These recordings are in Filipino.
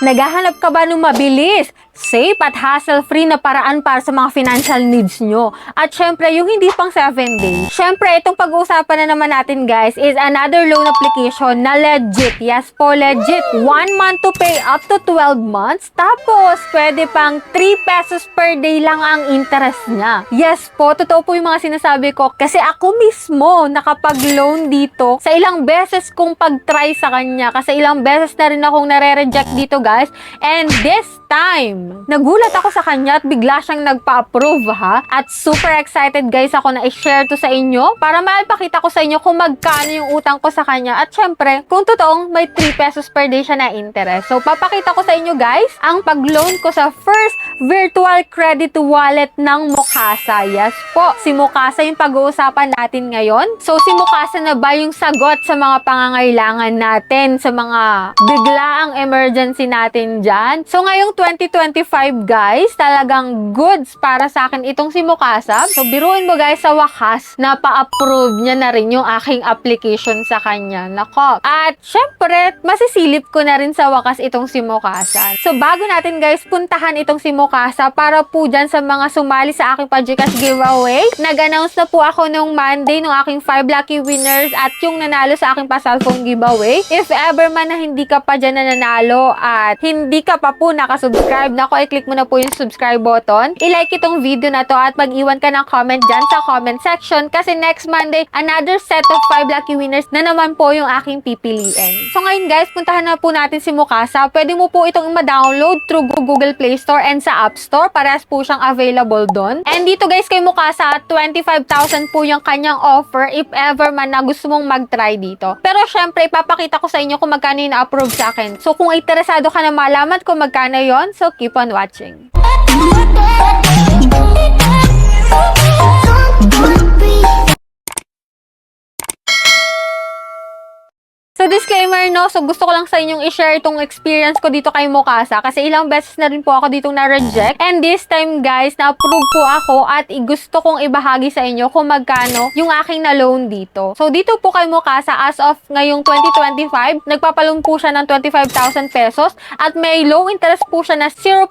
Naghahanap ka ba ng mabilis, safe at hassle-free na paraan para sa mga financial needs nyo? At syempre, yung hindi pang 7 days. Syempre, itong pag-uusapan na naman natin guys is another loan application na legit. Yes po, legit. 1 month to pay up to 12 months. Tapos, pwede pang 3 pesos per day lang ang interest niya. Yes po, totoo po yung mga sinasabi ko. Kasi ako mismo nakapag-loan dito sa ilang beses kong pag-try sa kanya. Kasi ilang beses na rin akong nare-reject dito guys. And this time, nagulat ako sa kanya at bigla siyang nagpa-approve ha. At super excited guys ako na i-share to sa inyo para maipakita ko sa inyo kung magkano yung utang ko sa kanya. At syempre, kung totoong may 3 pesos per day siya na interest. So, papakita ko sa inyo guys ang pag-loan ko sa first virtual credit wallet ng Mukasa. Yes po, si Mukasa yung pag-uusapan natin ngayon. So, si Mukasa na ba yung sagot sa mga pangangailangan natin, sa mga biglaang emergency natin dyan? So, ngayong 2025 guys, talagang goods para sa akin itong si Mukasa. So, biruin mo guys, sa wakas, napa-approve niya na rin yung aking application sa kanya. Nako. At syempre, masisilip ko na rin sa wakas itong si Mukasa. So, bago natin guys puntahan itong si Mukasa para po dyan sa mga sumali sa aking Pagcash giveaway, nag-announce na po ako nung Monday ng aking 5 lucky winners at yung nanalo sa aking pa-cellphone giveaway. If ever man na hindi ka pa dyan nanalo at hindi ka pa po nakasubscribe, nako, i-click mo na po yung subscribe button. I-like itong video na to at mag-iwan ka ng comment dyan sa comment section kasi next Monday, another set of 5 lucky winners na naman po yung aking pipiliin. So ngayon guys, puntahan na po natin si Mukasa. Pwede mo po itong ma-download through Google Play Store and sa App Store. Parehas po siyang available doon. And dito guys kay Mukasa, 25,000 po yung kanyang offer if ever man na gusto mong mag-try dito. Pero syempre, ipapakita ko sa inyo kung magkano yung na-approve sa akin. So kung interesado ka na malaman kung magkano yon, so keep on watching. So disclaimer no, so gusto ko lang sa inyong i-share itong experience ko dito kay Mukasa kasi ilang beses na rin po ako ditong na-reject. And this time guys, na-approve po ako at gusto kong ibahagi sa inyo kung magkano yung aking na-loan dito. So dito po kay Mukasa as of ngayong 2025, nagpapaloan po siya ng 25,000 pesos at may low interest po siya na 0.2%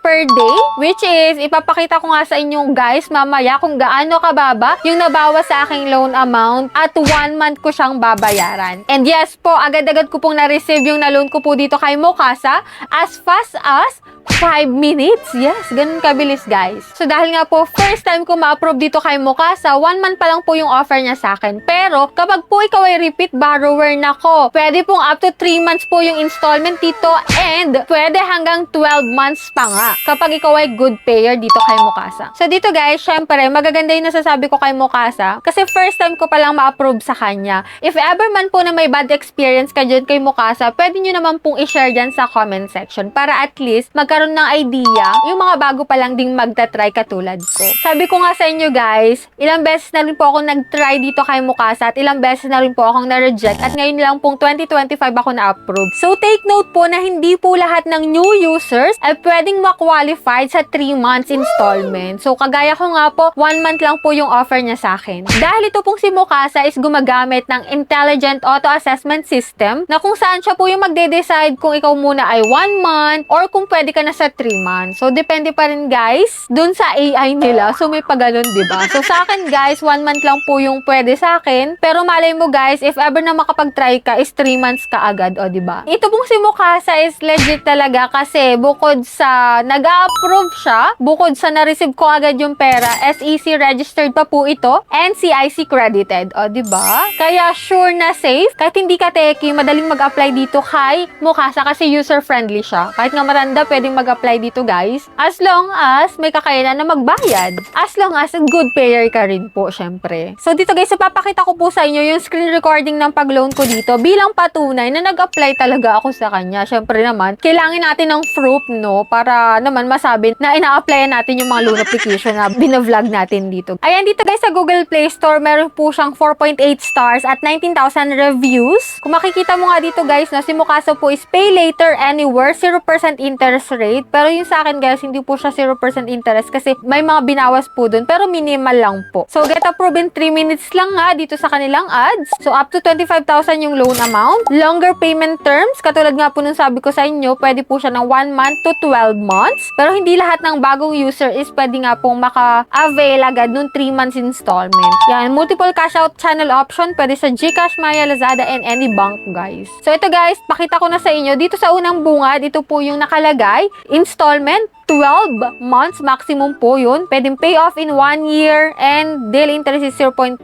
per day, which is ipapakita ko nga sa inyong guys mamaya kung gaano kababa yung nabawas sa aking loan amount at 1 month ko siyang babayaran. And yes po, agad-agad ko pong na-receive yung na-loan ko po dito kay Mukasa as fast as 5 minutes. Yes, ganun kabilis guys. So dahil nga po, first time ko ma-approve dito kay Mukasa, 1 month pa lang po yung offer niya sa akin. Pero kapag po ikaw ay repeat borrower na ko, pwede pong up to 3 months po yung installment dito and pwede hanggang 12 months pa nga kapag ikaw ay good payer dito kay Mukasa. So dito guys, syempre, magaganda yung nasasabi ko kay Mukasa kasi first time ko palang ma-approve sa kanya. If ever man po na may bad experience ka dyan kay Mukasa, pwede nyo naman pong i-share dyan sa comment section para at least magkaroon ng idea yung mga bago pa lang ding magta-try katulad ko. Sabi ko nga sa inyo guys, ilang beses na rin po ako nag-try dito kay Mukasa at ilang beses na rin po akong na-reject at ngayon lang pong 2025 ako na-approve. So take note po na hindi po lahat ng new users ay pwedeng ma-qualified sa 3 months installment. So kagaya ko nga po, 1 month lang po yung offer niya sa akin. Dahil ito pong si Mukasa is gumagamit ng intelligent auto assessment system na kung saan siya po yung magde-decide kung ikaw muna ay 1 month or kung pwede ka na sa 3 months. So, depende pa rin guys dun sa AI nila. So, may paganon, diba? So, sa akin guys, 1 month lang po yung pwede sa akin. Pero malay mo guys, if ever na makapag-try ka, is 3 months ka agad, o diba? Ito pong si Mukasa is legit talaga kasi bukod sa nag-approve siya, bukod sa na-receive ko agad yung pera, SEC registered pa po ito, and CIC credited, o diba? Kaya sure na safe. Kahit hindi ka techie, madaling mag-apply dito kay Mukasa kasi user-friendly siya. Kahit nga matanda, pwedeng mag-apply dito guys. As long as may kakayanan na magbayad. As long as good payer ka rin po, syempre. So dito guys, papakita ko po sa inyo yung screen recording ng pag-loan ko dito bilang patunay na nag-apply talaga ako sa kanya. Syempre naman, kailangan natin ng proof, no? Para naman masabi na ina-applyan natin yung mga loan application na binavlog natin dito. Ayan, dito guys sa Google Play Store, meron po siyang 4.8 stars at 19,000 reviews. Kung makikita mo nga dito guys, na si Mukasa po is pay later anywhere, 0% interest rate. Pero yung sa akin guys, hindi po siya 0% interest kasi may mga binawas po dun pero minimal lang po. So get approved in 3 minutes lang nga dito sa kanilang ads. So up to 25,000 yung loan amount. Longer payment terms, katulad nga po nung sabi ko sa inyo, pwede po siya ng 1 month to 12 months. Pero hindi lahat ng bagong user is pwede nga pong maka-avail agad nung 3 months installment. Yan, multiple cash out channel option, pwede sa GCash, Maya, Lazada, and any bank guys. So ito guys, pakita ko na sa inyo, dito sa unang bungad, ito po yung nakalagay, installment, 12 months maximum po yun. Pwedeng pay off in 1 year and daily interest is 0.2%.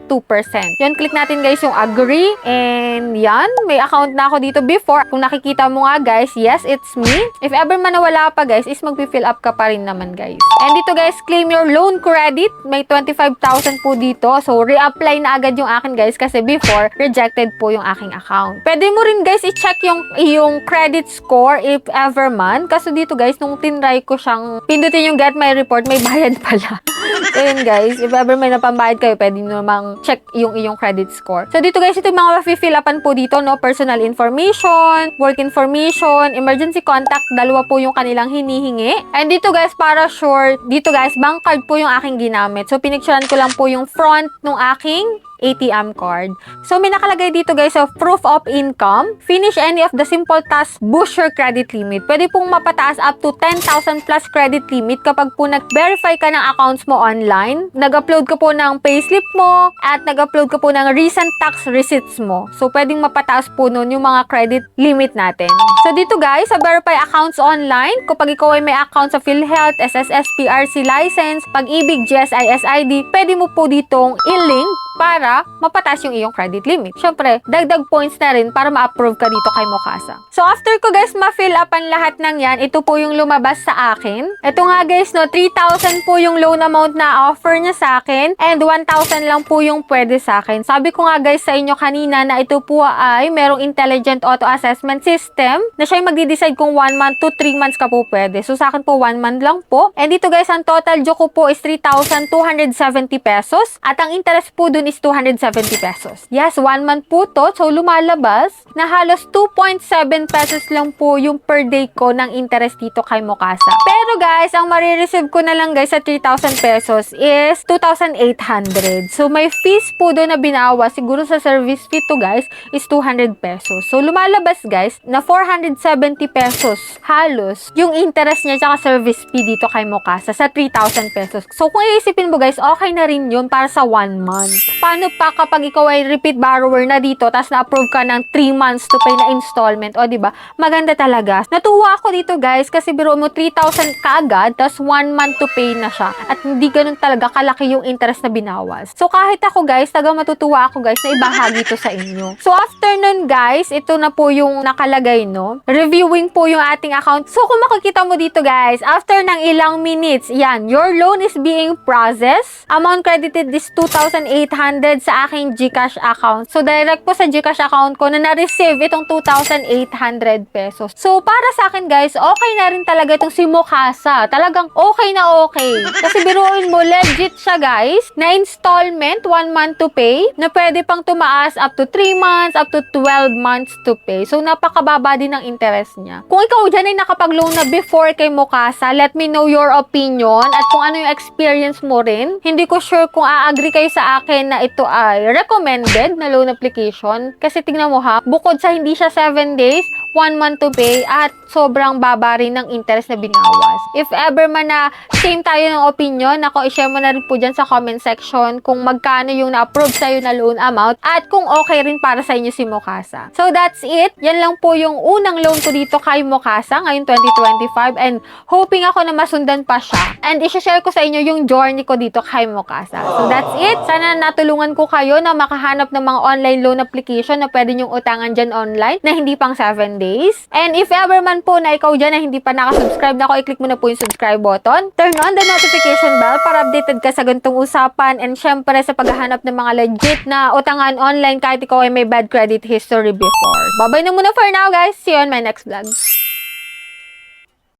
Yan, click natin guys yung agree and yan, may account na ako dito before. Kung nakikita mo nga guys, yes, it's me. If ever man nawala pa guys, is magpi-fill up ka pa rin naman guys. And dito guys, claim your loan credit. May 25,000 po dito. So, reapply na agad yung akin guys kasi before, rejected po yung aking account. Pwede mo rin guys i-check yung credit score if ever man. Kasi dito guys, nung tinry ko siya pindutin yung get my report, may bayad pala. So yun guys, if ever may napambayad kayo, pwede nyo namang check yung iyong credit score. So dito guys, ito yung mga mafe-fill upan po dito, no? Personal information, work information, emergency contact, dalawa po yung kanilang hinihingi. And dito guys, para sure, dito guys, bank card po yung aking ginamit. So pinicturean ko lang po yung front ng aking ATM card. So, may nakalagay dito guys of proof of income. Finish any of the simple tasks, boost your credit limit. Pwede pong mapataas up to 10,000 plus credit limit kapag po nag-verify ka ng accounts mo online, nag-upload ka po ng payslip mo, at nag-upload ka po ng recent tax receipts mo. So, pwedeng mapataas po nun yung mga credit limit natin. So, dito guys, sa verify accounts online, kapag ikaw ay may account sa PhilHealth, SSS, PRC license, Pag-ibig, GSIS ID, pwede mo po ditong i-link para mapataas yung iyong credit limit. Syempre, dagdag points na rin para ma-approve ka dito kay Mokasa. So, after ko guys ma-fill upan lahat ng yan, ito po yung lumabas sa akin. Ito nga guys, no, 3,000 po yung loan amount na offer niya sa akin and 1,000 lang po yung pwede sa akin. Sabi ko nga guys sa inyo kanina na ito po ay merong intelligent auto assessment system na siya yung magdi-decide kung 1 month to 3 months ka po pwede. So, sa akin po 1 month lang po. And dito guys, ang total due ko po is 3,270 pesos at ang interest po dun is 270 pesos. Yes, 1 month po to. So, lumalabas na halos 2.7 pesos lang po yung per day ko ng interest dito kay Mokasa. Pero guys, ang marireceive ko na lang guys sa 3,000 pesos is 2,800. So, may fees po doon na binawa. Siguro sa service fee to guys is 200 pesos. So, lumalabas guys na 470 pesos halos yung interest niya tsaka service fee dito kay Mokasa sa 3,000 pesos. So, kung iisipin mo guys, okay na rin yun para sa 1 month. Paano pa kapag ikaw ay repeat borrower na dito tapos na-approve ka ng 3 months to pay na installment? O, diba? Maganda talaga. Natuwa ako dito, guys, kasi biro mo 3,000 kaagad tapos 1 month to pay na siya. At hindi ganun talaga kalaki yung interest na binawas. So, kahit ako, guys, matutuwa ako, guys, na ibahagi to sa inyo. So, after nun, guys, ito na po yung nakalagay, no? Reviewing po yung ating account. So, kung makikita mo dito, guys, after ng ilang minutes, yan, your loan is being processed. Amount credited is 2,800 sa aking GCash account. So, direct po sa GCash account ko na na-receive itong 2,800 pesos. So, para sa akin, guys, okay na rin talaga itong si Mokasa. Talagang okay na okay. Kasi biruin mo, legit siya, guys, na installment, 1 month to pay, na pwede pang tumaas up to 3 months, up to 12 months to pay. So, napakababa din ng interest niya. Kung ikaw dyan ay nakapag-loan na before kay Mokasa, let me know your opinion at kung ano yung experience mo rin. Hindi ko sure kung a-agree kayo sa akin na ito ay recommended na loan application. Kasi tingnan mo ha, bukod sa hindi siya 7 days, 1 month to pay at sobrang baba rin ng interest na binawas. If ever man na same tayo ng opinion, ako i-share mo na rin po dyan sa comment section kung magkano yung na-approve sa'yo na loan amount at kung okay rin para sa inyo si Mokasa. So that's it. Yan lang po yung unang loan ko dito kay Mokasa ngayong 2025 and hoping ako na masundan pa siya. And i-share ko sa inyo yung journey ko dito kay Mokasa. So that's it. Sana natulungan ko kayo na makahanap ng mga online loan application na pwede nyong utangan dyan online na hindi pang 7 days. And if ever man po na ikaw dyan na hindi pa nakasubscribe na ako, i-click mo na po yung subscribe button. Turn on the notification bell para updated ka sa ganitong usapan and syempre sa paghahanap ng mga legit na utangan online kahit ikaw ay may bad credit history before. Bye-bye na muna for now guys. See you on my next vlog.